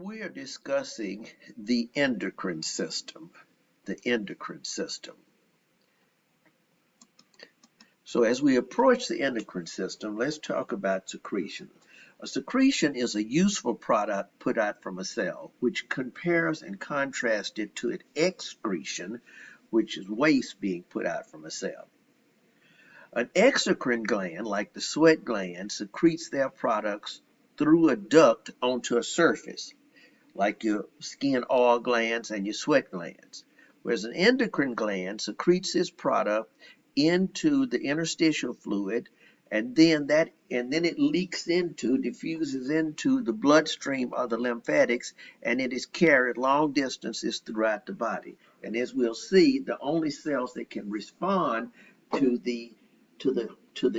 We are discussing the endocrine system. The endocrine system. So as we approach the endocrine system, let's talk about secretion. A secretion is a useful product put out from a cell, which compares and contrasts it to an excretion, which is waste being put out from a cell. An exocrine gland, like the sweat gland, secretes their products through a duct onto a surface, like your skin oil glands and your sweat glands. Whereas an endocrine gland secretes its product into the interstitial fluid, and then it diffuses into the bloodstream or the lymphatics, and it is carried long distances throughout the body. And as we'll see, the only cells that can respond to the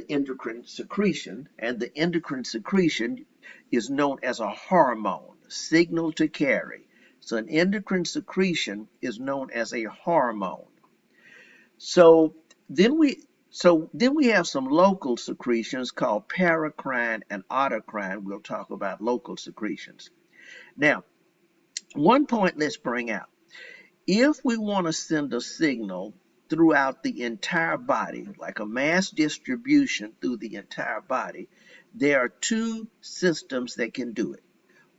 endocrine secretion, and the endocrine secretion is known as a hormone, signal to carry. So an endocrine secretion is known as a hormone. So then we have some local secretions called paracrine and autocrine. We'll talk about local secretions. Now, one point let's bring out. If we want to send a signal throughout the entire body, like a mass distribution through the entire body, there are two systems that can do it.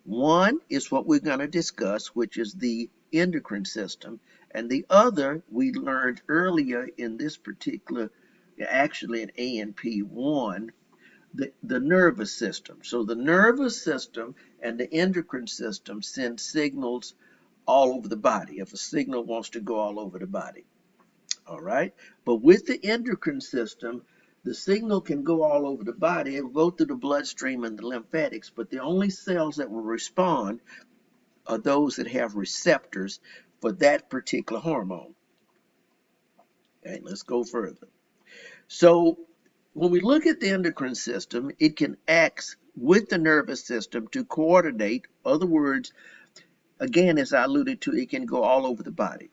One is what we're going to discuss, which is the endocrine system, and the other we learned earlier in this particular, actually in ANP1, the nervous system. So the nervous system and the endocrine system send signals all over the body if a signal wants to go all over the body. All right, but with the endocrine system, the signal can go all over the body. It will go through the bloodstream and the lymphatics, but the only cells that will respond are those that have receptors for that particular hormone. Okay, let's go further. So when we look at the endocrine system, it can act with the nervous system to coordinate. In other words, again, as I alluded to, it can go all over the body.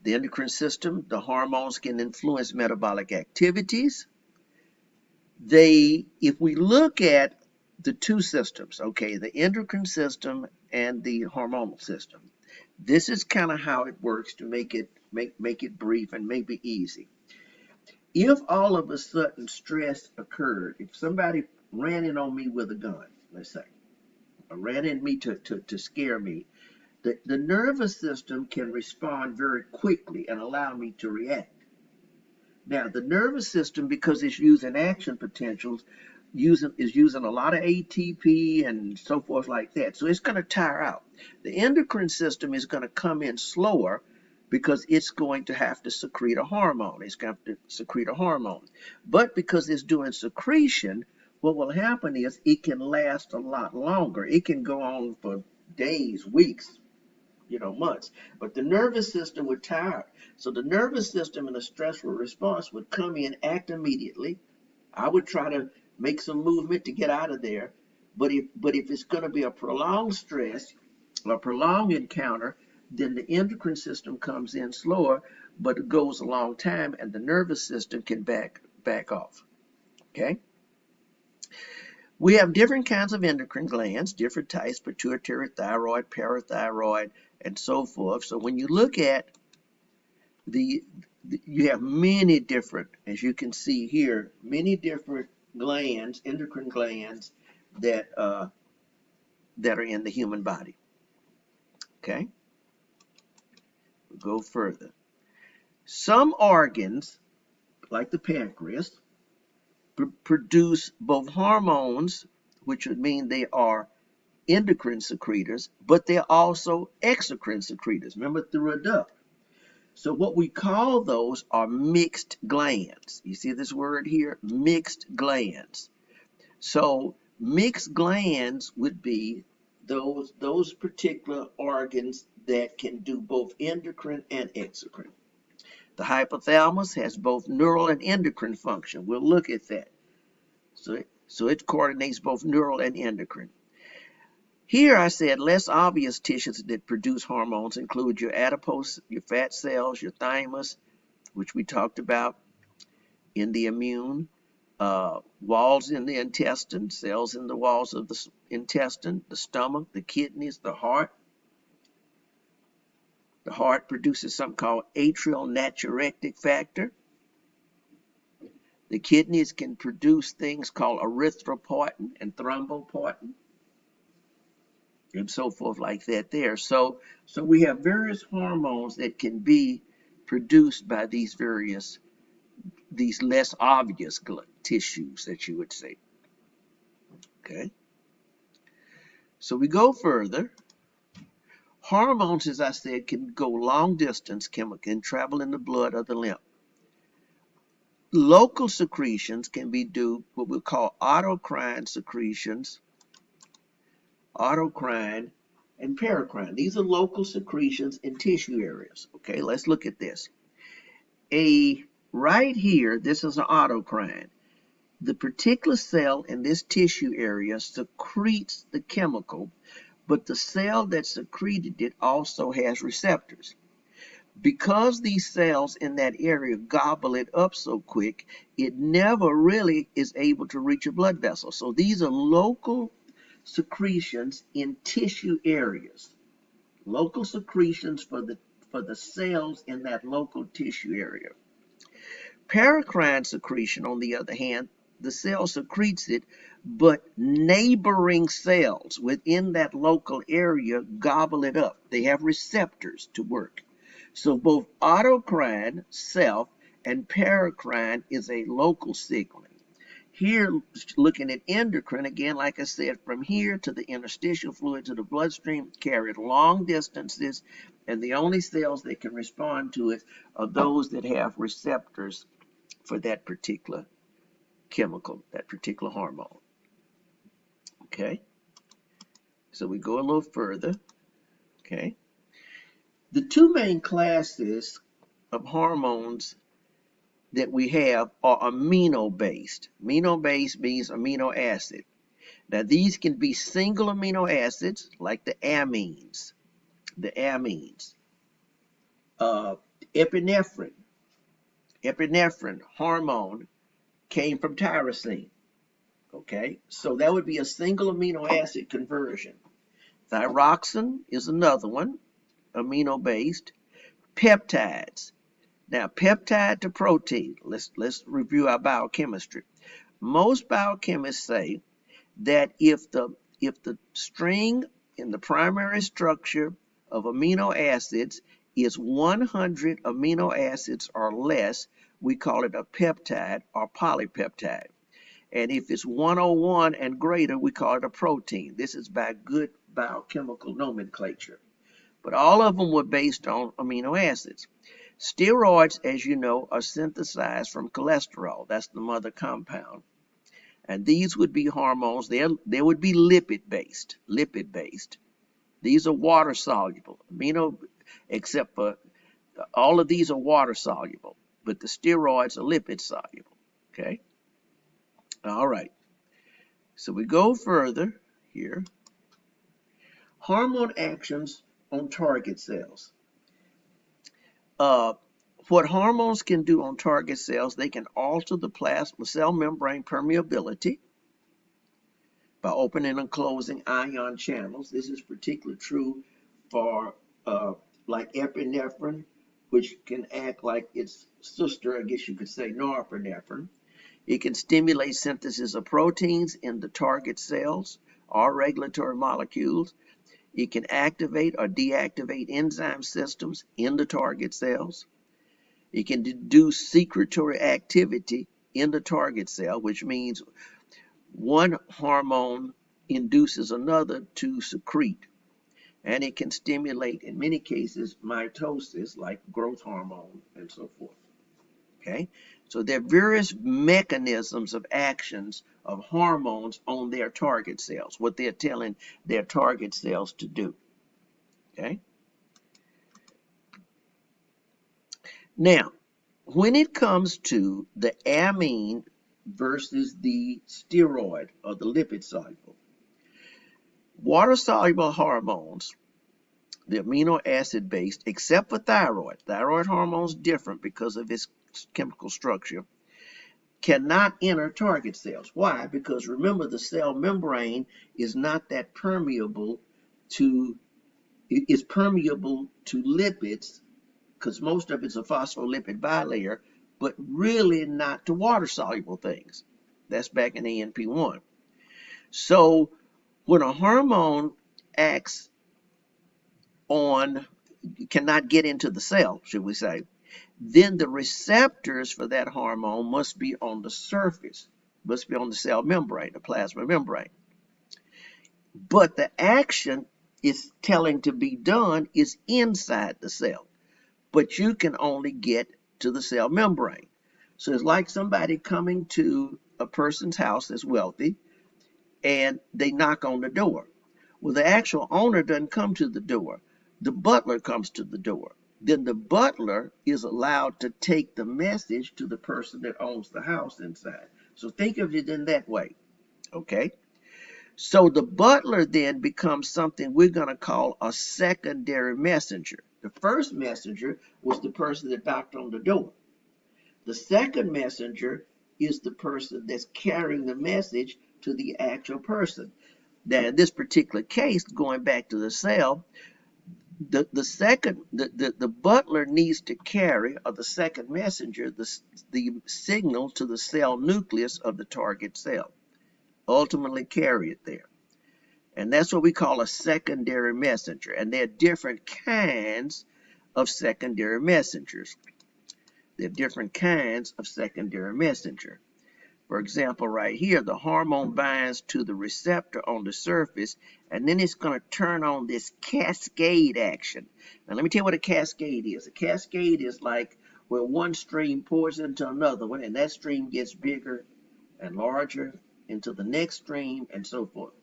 The endocrine system, the hormones can influence metabolic activities. If we look at the two systems, okay, the endocrine system and the hormonal system, this is kind of how it works to make it brief and maybe easy. If all of a sudden stress occurred, if somebody ran in on me with a gun, let's say, or ran in me to scare me, the nervous system can respond very quickly and allow me to react. Now, the nervous system, because it's using action potentials, is using a lot of ATP and so forth like that. So it's going to tire out. The endocrine system is going to come in slower because it's going to have to secrete a hormone. It's going to have to secrete a hormone. But because it's doing secretion, what will happen is it can last a lot longer. It can go on for days, weeks, months. But the nervous system would tire. So the nervous system in a stressful response would come in, act immediately. I would try to make some movement to get out of there. But if it's going to be a prolonged stress, a prolonged encounter, then the endocrine system comes in slower, but it goes a long time, and the nervous system can back off. Okay? We have different kinds of endocrine glands, different types: pituitary, thyroid, parathyroid, and so forth. So when you look at you have many different, as you can see here, many different glands, endocrine glands that are in the human body. Okay, we'll go further. Some organs, like the pancreas, produce both hormones, which would mean they are endocrine secretors, but they're also exocrine secretors. Remember, through a duct. So what we call those are mixed glands. You see this word here, mixed glands. So mixed glands would be those particular organs that can do both endocrine and exocrine. The hypothalamus has both neural and endocrine function. We'll look at that. So it coordinates both neural and endocrine. Here I said less obvious tissues that produce hormones include your adipose, your fat cells, your thymus, which we talked about in the immune, walls in the intestine, cells in the walls of intestine, the stomach, the kidneys, the heart. The heart produces something called atrial natriuretic factor. The kidneys can produce things called erythropoietin and thrombopoietin and so forth like that there. So we have various hormones that can be produced by these less obvious tissues that you would say. Okay. So we go further. Hormones, as I said, can go long distance, can travel in the blood or the lymph. Local secretions can be due what we call autocrine secretions, autocrine and paracrine. These are local secretions in tissue areas. Okay, let's look at this. Right here, this is an autocrine. The particular cell in this tissue area secretes the chemical, but the cell that secreted it also has receptors. Because these cells in that area gobble it up so quick, it never really is able to reach a blood vessel. So these are local secretions in tissue areas. Local secretions for the cells in that local tissue area. Paracrine secretion, on the other hand, the cell secretes it, but neighboring cells within that local area gobble it up. They have receptors to work. So both autocrine, self, and paracrine is a local signaling. Here, looking at endocrine, again, like I said, from here to the interstitial fluid to the bloodstream, carried long distances, and the only cells that can respond to it are those that have receptors for that particular chemical, that particular hormone. Okay, so we go a little further. Okay, the two main classes of hormones that we have are amino-based. Amino-based means amino acid. Now these can be single amino acids like the amines. Epinephrine hormone came from tyrosine. Okay, so that would be a single amino acid conversion. Thyroxine is another one, amino-based. Peptides. Now, peptide to protein. Let's review our biochemistry. Most biochemists say that if the string in the primary structure of amino acids is 100 amino acids or less, we call it a peptide or polypeptide. And if it's 101 and greater, we call it a protein. This is by good biochemical nomenclature. But all of them were based on amino acids. Steroids, as you know, are synthesized from cholesterol. That's the mother compound. And these would be hormones. They would be lipid-based. These are water-soluble. Except for all of these are water-soluble, but the steroids are lipid-soluble. Okay? All right. So we go further here. Hormone actions on target cells. What hormones can do on target cells, they can alter the plasma cell membrane permeability by opening and closing ion channels. This is particularly true for like epinephrine, which can act like its sister, I guess you could say, norepinephrine. It can stimulate synthesis of proteins in the target cells or regulatory molecules. It can activate or deactivate enzyme systems in the target cells. It can induce secretory activity in the target cell, which means one hormone induces another to secrete. And it can stimulate, in many cases, mitosis, like growth hormone and so forth. Okay? So there are various mechanisms of actions of hormones on their target cells, what they're telling their target cells to do. Okay? Now, when it comes to the amine versus the steroid or the lipid soluble, water-soluble hormones, the amino acid based, except for thyroid hormone is different because of its chemical structure, cannot enter target cells. Why? Because remember, the cell membrane is not that permeable to, it's permeable to lipids, because most of it's a phospholipid bilayer, but really not to water-soluble things. That's back in ANP1. So when a hormone acts on, cannot get into the cell, should we say, then the receptors for that hormone must be on the surface, must be on the cell membrane, the plasma membrane. But the action is telling to be done is inside the cell, but you can only get to the cell membrane. So it's like somebody coming to a person's house that's wealthy and they knock on the door. Well, the actual owner doesn't come to the door. The butler comes to the door. Then the butler is allowed to take the message to the person that owns the house inside. So think of it in that way, okay? So the butler then becomes something we're going to call a secondary messenger. The first messenger was the person that knocked on the door. The second messenger is the person that's carrying the message to the actual person. Now, in this particular case, going back to the cell, the butler needs to carry, or the second messenger, the signal to the cell nucleus of the target cell. Ultimately carry it there. And that's what we call a secondary messenger. And there are different kinds of secondary messengers. There are different kinds of secondary messenger. For example, right here, the hormone binds to the receptor on the surface, and then it's going to turn on this cascade action. Now, let me tell you what a cascade is. A cascade is like where one stream pours into another one, and that stream gets bigger and larger into the next stream, and so forth.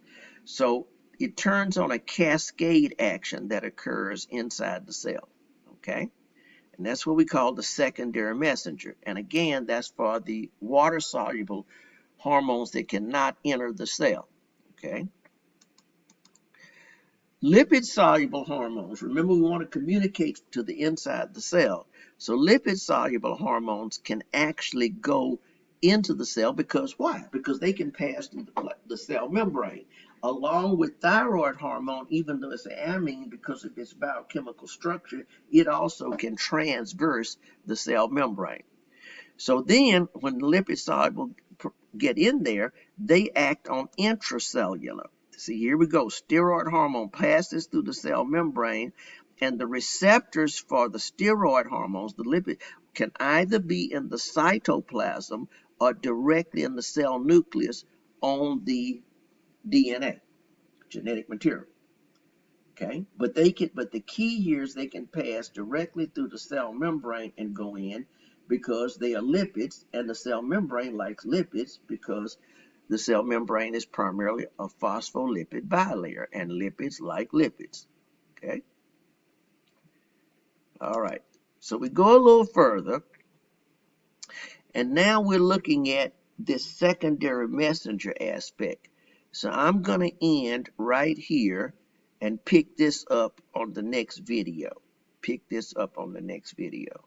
So it turns on a cascade action that occurs inside the cell, okay? And that's what we call the secondary messenger. And again, that's for the water-soluble hormones that cannot enter the cell, okay? Lipid-soluble hormones, remember we want to communicate to the inside of the cell. So lipid-soluble hormones can actually go into the cell because why? Because they can pass through the cell membrane. Along with thyroid hormone, even though it's an amine, because of its biochemical structure, it also can transverse the cell membrane. So then, when the lipid soluble get in there, they act on intracellular. See, here we go. Steroid hormone passes through the cell membrane, and the receptors for the steroid hormones, the lipid, can either be in the cytoplasm or directly in the cell nucleus on the DNA, genetic material. Okay, but the key here is they can pass directly through the cell membrane and go in because they are lipids, and the cell membrane likes lipids because the cell membrane is primarily a phospholipid bilayer, and lipids like lipids. Okay. All right. So we go a little further, and now we're looking at this secondary messenger aspect. So I'm going to end right here and pick this up on the next video. Pick this up on the next video.